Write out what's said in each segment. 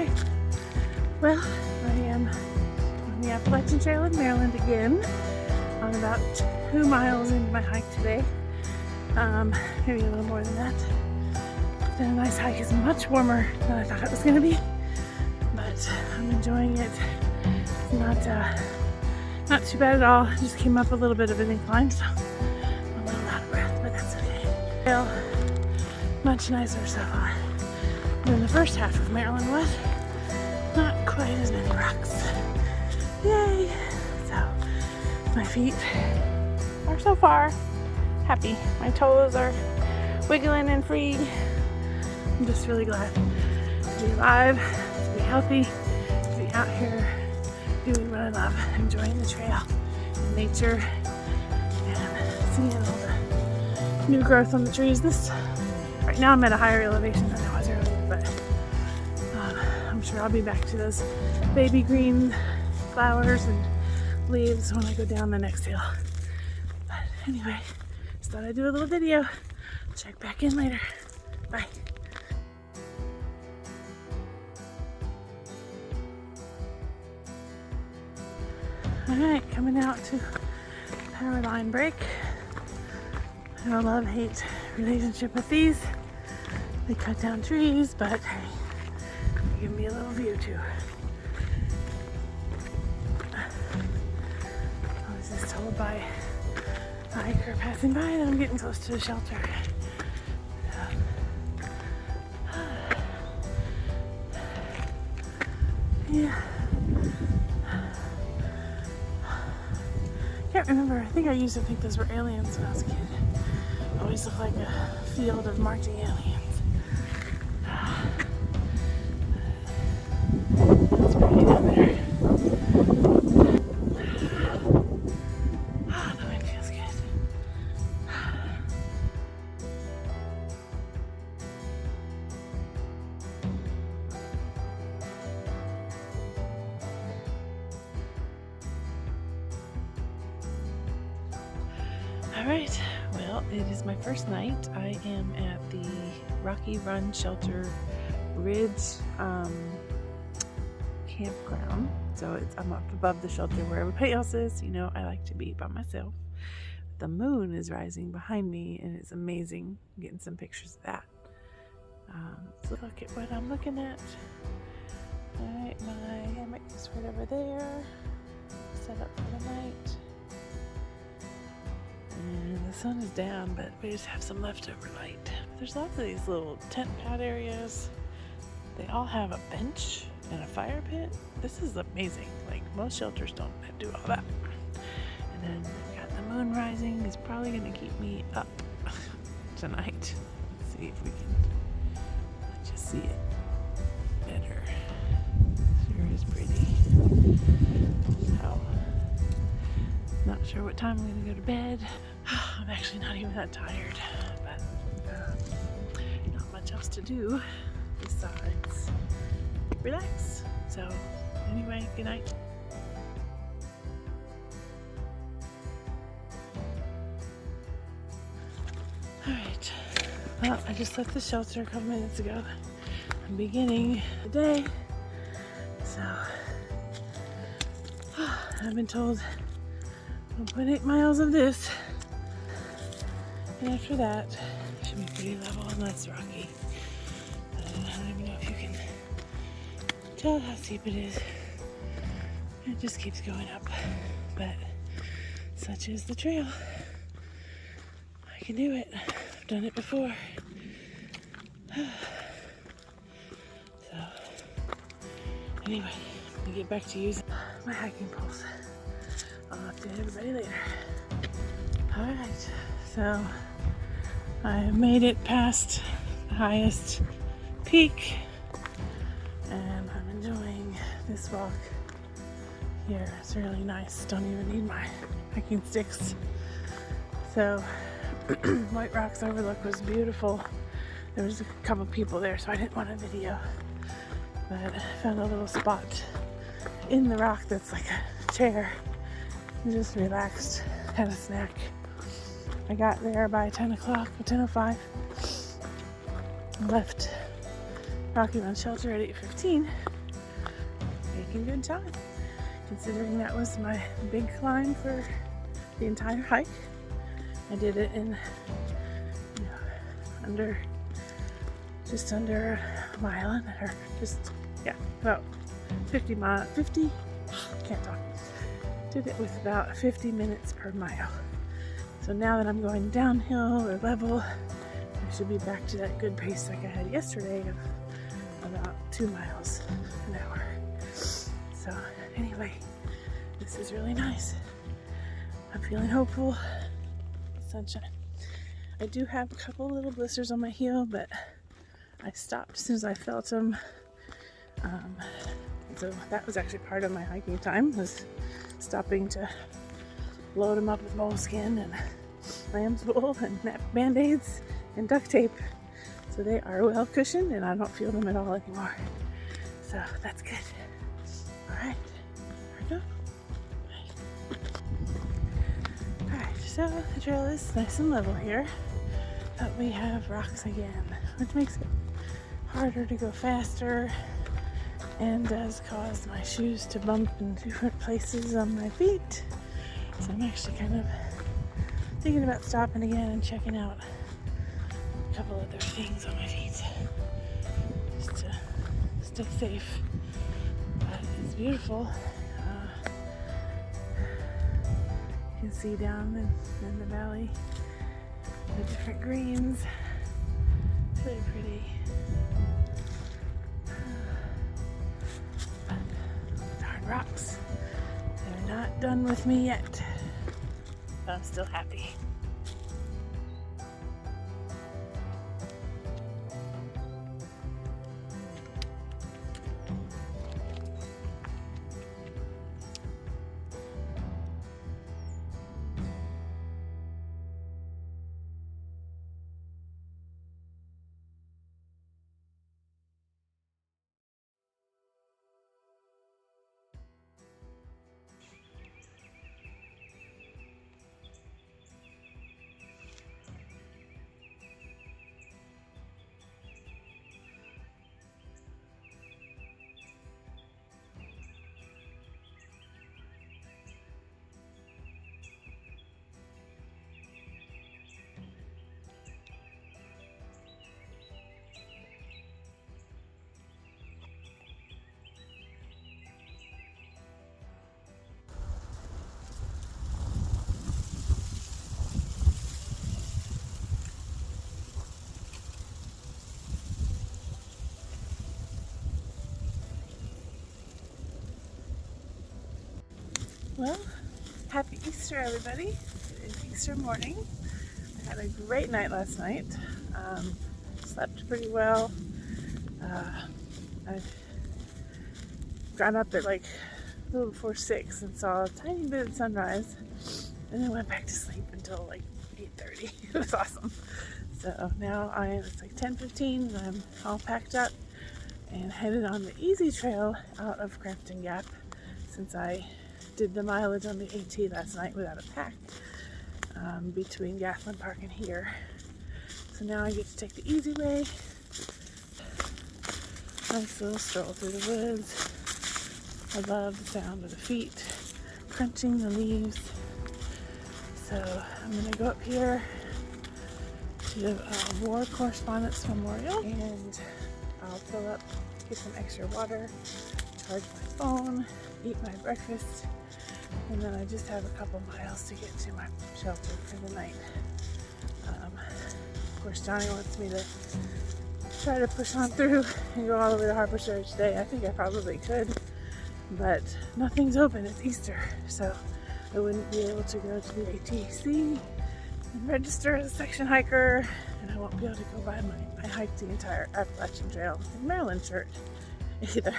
Alright, well, I am on the Appalachian Trail in Maryland again. I'm about 2 miles into my hike today. Maybe a little more than that. It's been a nice hike. It's much warmer than I thought it was going to be, but I'm enjoying it. It's not too bad at all. I just came up a little bit of an incline, so I'm a little out of breath, but that's okay. Well, much nicer so far than the first half of Maryland was. Not quite as many rocks. Yay! So my feet are so far happy. My toes are wiggling and free. I'm just really glad to be alive, to be healthy, to be out here doing what I love, enjoying the trail and nature and seeing all the new growth on the trees. Right now I'm at a higher elevation than I was earlier, but I'm sure I'll be back to those baby green flowers and leaves when I go down the next hill. But anyway, just thought I'd do a little video. Check back in later. Bye. Alright, coming out to power line break. I have a love-hate relationship with these. They cut down trees, but hey, they give me a little view too. I was just told by a hiker passing by that I'm getting close to the shelter. Yeah. Can't remember. I think I used to think those were aliens when I was a kid. Always looked like a field of marching aliens. That's pretty down there. The wind feels good. Alright, well, it is my first night. I am at the Rocky Run Shelter Ridge campground. So I'm up above the shelter where everybody else is. You know, I like to be by myself. The moon is rising behind me and it's amazing. I'm getting some pictures of that. So look at what I'm looking at. Alright, my hammock is right over there. Set up for the night. And the sun is down, but we just have some leftover light. There's lots of these little tent pad areas. They all have a bench and a fire pit. This is amazing. Like, most shelters don't do all that. And then we've got the moon rising. It's probably going to keep me up tonight. Let's see if we can let you see it better. Sure is pretty. So, not sure what time I'm going to go to bed. I'm actually not even that tired, but not much else to do besides relax. So anyway, good night. Alright, well, I just left the shelter a couple minutes ago. I'm beginning the day. So I've been told 1.8 miles of this, and after that it should be pretty level and less rocky. I don't even know if you can tell how steep it is. It just keeps going up, but such is the trail. I can do it. I've done it before. So anyway, I'm gonna get back to using my hiking poles. I'll update everybody later. Alright, so I have made it past the highest peak and I'm enjoying this walk here. It's really nice. Don't even need my hiking sticks. So White Rocks Overlook was beautiful. There was a couple people there, so I didn't want a video, but I found a little spot in the rock that's like a chair. Just relaxed, had a snack. I got there by 10 o'clock, 10:05. Left Rocky Run Shelter at 8:15. making good time, considering that was my big climb for the entire hike. I did it in just under a mile, or about 50 miles. Can't talk. Did it with about 50 minutes per mile. So now that I'm going downhill or level, I should be back to that good pace like I had yesterday of about 2 miles an hour. So anyway, this is really nice. I'm feeling hopeful. Sunshine. I do have a couple little blisters on my heel, but I stopped as soon as I felt them. So that was actually part of my hiking time, was stopping to load them up with moleskin and lamb's wool and band-aids and duct tape. So they are well cushioned and I don't feel them at all anymore. So that's good. Alright, here we go. Alright, so the trail is nice and level here, but we have rocks again, which makes it harder to go faster and does cause my shoes to bump in different places on my feet. So I'm actually kind of thinking about stopping again and checking out a couple other things on my feet just to stay safe. But it's beautiful. You can see down in the valley the different greens. It's really pretty. Darn rocks. They're not done with me yet. But I'm still happy. Well, happy Easter, everybody. It is Easter morning. I had a great night last night. Slept pretty well. I got up at like a little before 6 and saw a tiny bit of sunrise, and then went back to sleep until like 8:30. It was awesome. So now it's like 10:15 and I'm all packed up and headed on the easy trail out of Crampton Gap, since I did the mileage on the AT last night without a pack, between Gathland Park and here. So now I get to take the easy way. Nice little stroll through the woods. I love the sound of the feet crunching the leaves. So I'm gonna go up here to the War Correspondence Memorial, and I'll fill up, get some extra water, charge my phone, eat my breakfast, and then I just have a couple miles to get to my shelter for the night. Of course, Johnny wants me to try to push on through and go all the way to Harpers today. I think I probably could, but nothing's open. It's Easter, so I wouldn't be able to go to the ATC and register as a section hiker, and I won't be able to go buy my hike the entire Appalachian Trail in Maryland shirt either.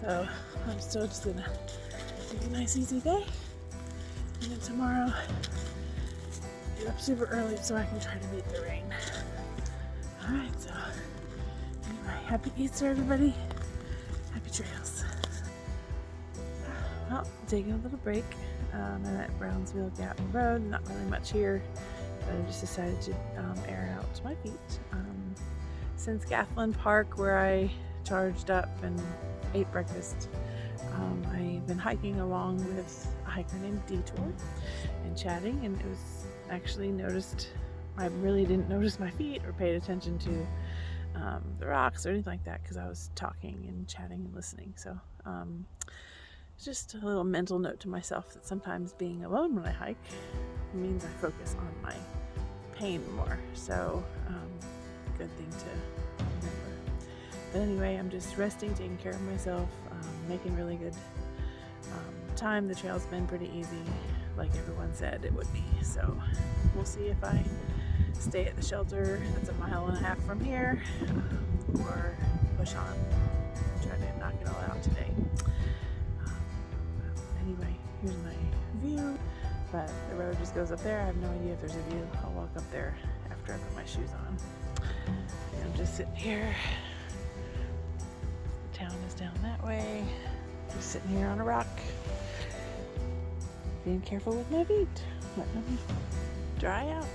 So I'm still just gonna take a nice easy day, and then tomorrow get up super early so I can try to beat the rain. Alright, so anyway, happy Easter, everybody. Happy trails. Well, taking a little break. I'm at Brownsville Gap Road. Not really much here, but I just decided to air out my feet. Since Gathland Park, where I charged up and ate breakfast, I've been hiking along with a hiker named Detour and chatting, and it was actually noticed. I really didn't notice my feet or paid attention to the rocks or anything like that because I was talking and chatting and listening. So just a little mental note to myself that sometimes being alone when I hike means I focus on my pain more. So good thing to remember. But anyway, I'm just resting, taking care of myself, making really good time. The trail's been pretty easy, like everyone said it would be. So we'll see if I stay at the shelter that's 1.5 miles from here, or push on, try to knock it all out today. Anyway, here's my view, but the road just goes up there. I have no idea if there's a view. I'll walk up there after I put my shoes on. And I'm just sitting here. The town is down that way. Just sitting here on a rock, being careful with my feet, letting them dry out.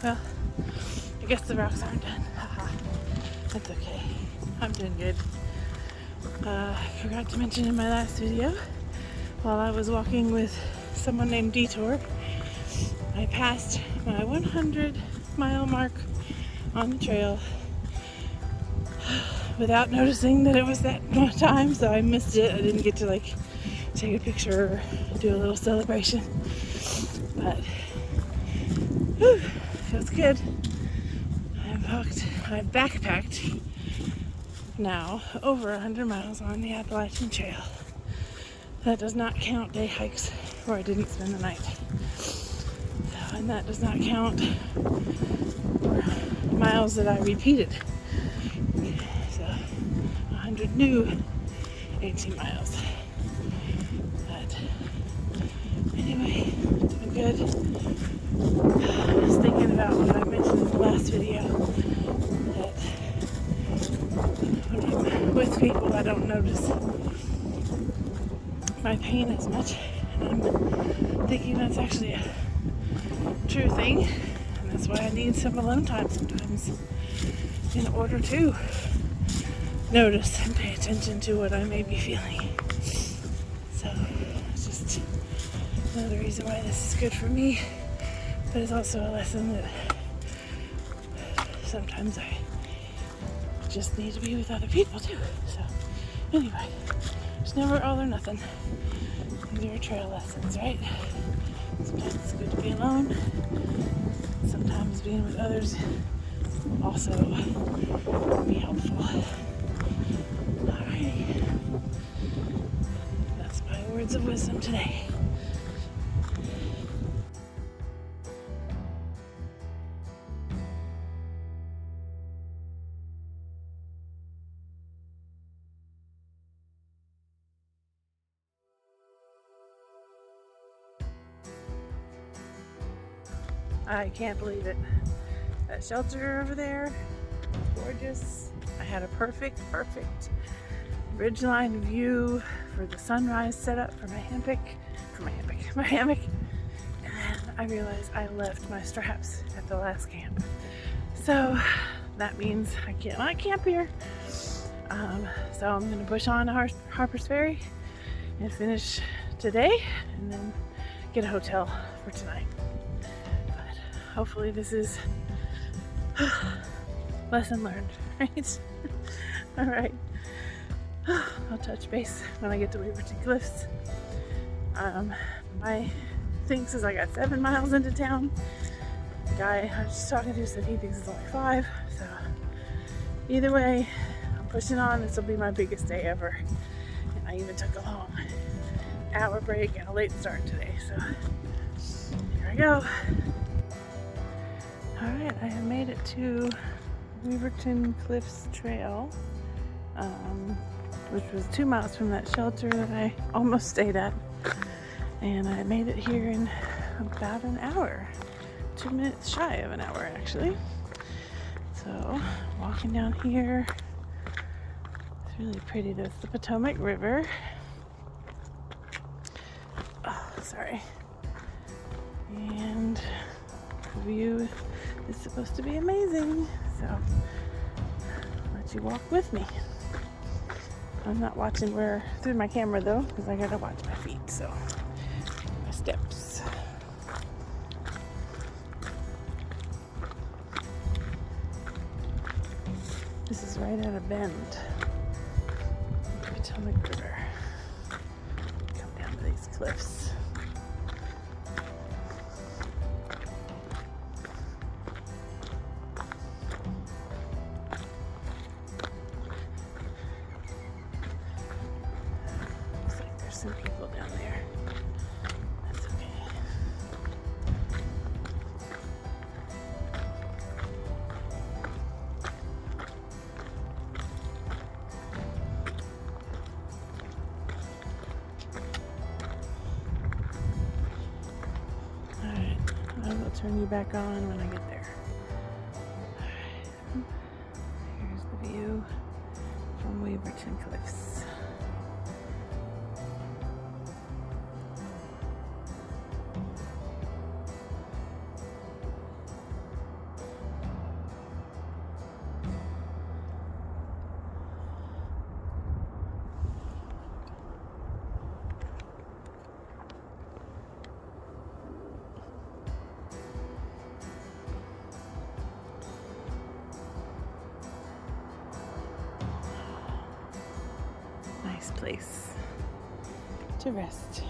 Well, I guess the rocks aren't done. Haha. That's okay. I'm doing good. I forgot to mention in my last video, while I was walking with someone named Detour, I passed my 100-mile mark on the trail without noticing that it was that time, so I missed it. I didn't get to take a picture or do a little celebration, but whew, feels good. I've backpacked now over 100 miles on the Appalachian Trail. That does not count day hikes where I didn't spend the night. So, and that does not count miles that I repeated. So 100 new 18 miles. But anyway, doing good. I was thinking about what I mentioned in the last video, that when I'm with people I don't notice my pain as much, and I'm thinking that's actually a true thing, and that's why I need some alone time sometimes in order to notice and pay attention to what I may be feeling. So it's just another reason why this is good for me, but it's also a lesson that sometimes I just need to be with other people too. So anyway, it's never all or nothing. These are trail lessons, right? Sometimes it's good to be alone. Sometimes being with others will also be helpful. Alrighty. That's my words of wisdom today. I can't believe it. That shelter over there, gorgeous. I had a perfect ridgeline view for the sunrise setup for my hammock. And then I realized I left my straps at the last camp. So that means I cannot camp here. So I'm gonna push on to Harpers Ferry and finish today, and then get a hotel for tonight. Hopefully this is lesson learned, right? All right. I'll touch base when I get to Beaverton Cliffs. My thing says I got 7 miles into town. The guy I was just talking to said he thinks it's only 5. So either way, I'm pushing on. This will be my biggest day ever. And I even took a long hour break and a late start today. So here I go. Alright, I have made it to Beaverton Cliffs Trail, which was 2 miles from that shelter that I almost stayed at. And I made it here in about an hour. 2 minutes shy of an hour, actually. So, walking down here. It's really pretty. That's the Potomac River. Oh, sorry. And the view is supposed to be amazing, so I'll let you walk with me. I'm not watching through my camera though, because I gotta watch my feet, so my steps. This is right at a bend. Potomac River. Come down to these cliffs. Looks like there's some people down there. That's okay. I will turn you back on when I get there. Alright. Here's the view from Beaverton Cliffs. Nice place to rest.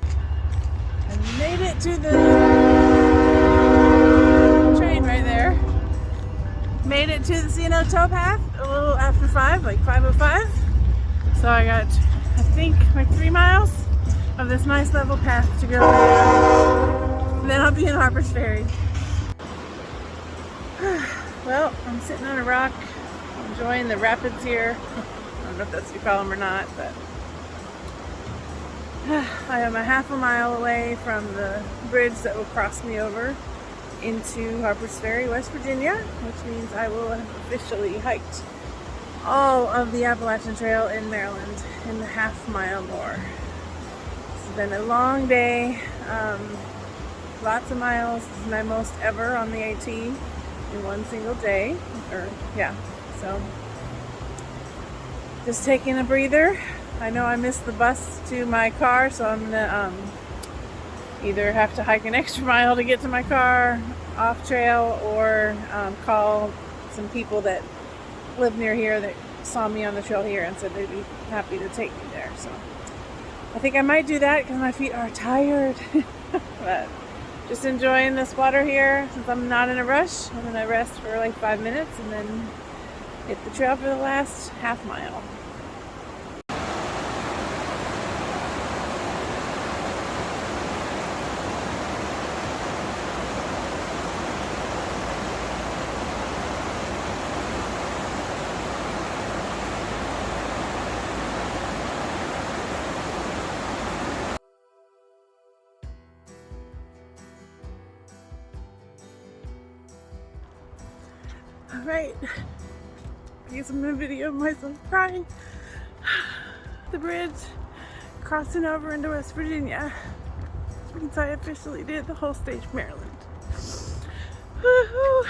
I made it to the train right there. Made it to the towpath a little after 5, like 5:05. So I got, I think, like 3 miles of this nice level path to go down. And then I'll be in Harpers Ferry. Well, I'm sitting on a rock, enjoying the rapids here. I don't know if that's what you call them or not, but I am a half a mile away from the bridge that will cross me over into Harpers Ferry, West Virginia, which means I will have officially hiked all of the Appalachian Trail in Maryland in the half mile more. It's been a long day, lots of miles. This is my most ever on the AT in one single day, so just taking a breather. I know I missed the bus to my car, so I'm gonna either have to hike an extra mile to get to my car off trail, or call some people that live near here that saw me on the trail here and said they'd be happy to take me there. So I think I might do that because my feet are tired. But just enjoying this water here since I'm not in a rush. I'm gonna rest for like 5 minutes and then hit the trail for the last half mile. Alright, I guess I'm gonna video myself crying. The bridge crossing over into West Virginia. Since I officially did the whole state of Maryland. Woo-hoo.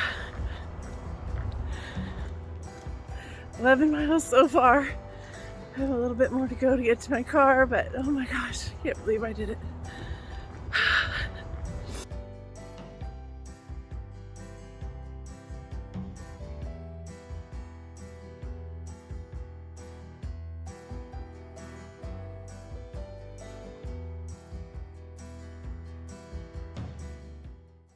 11 miles so far. I have a little bit more to go to get to my car, but oh my gosh, I can't believe I did it.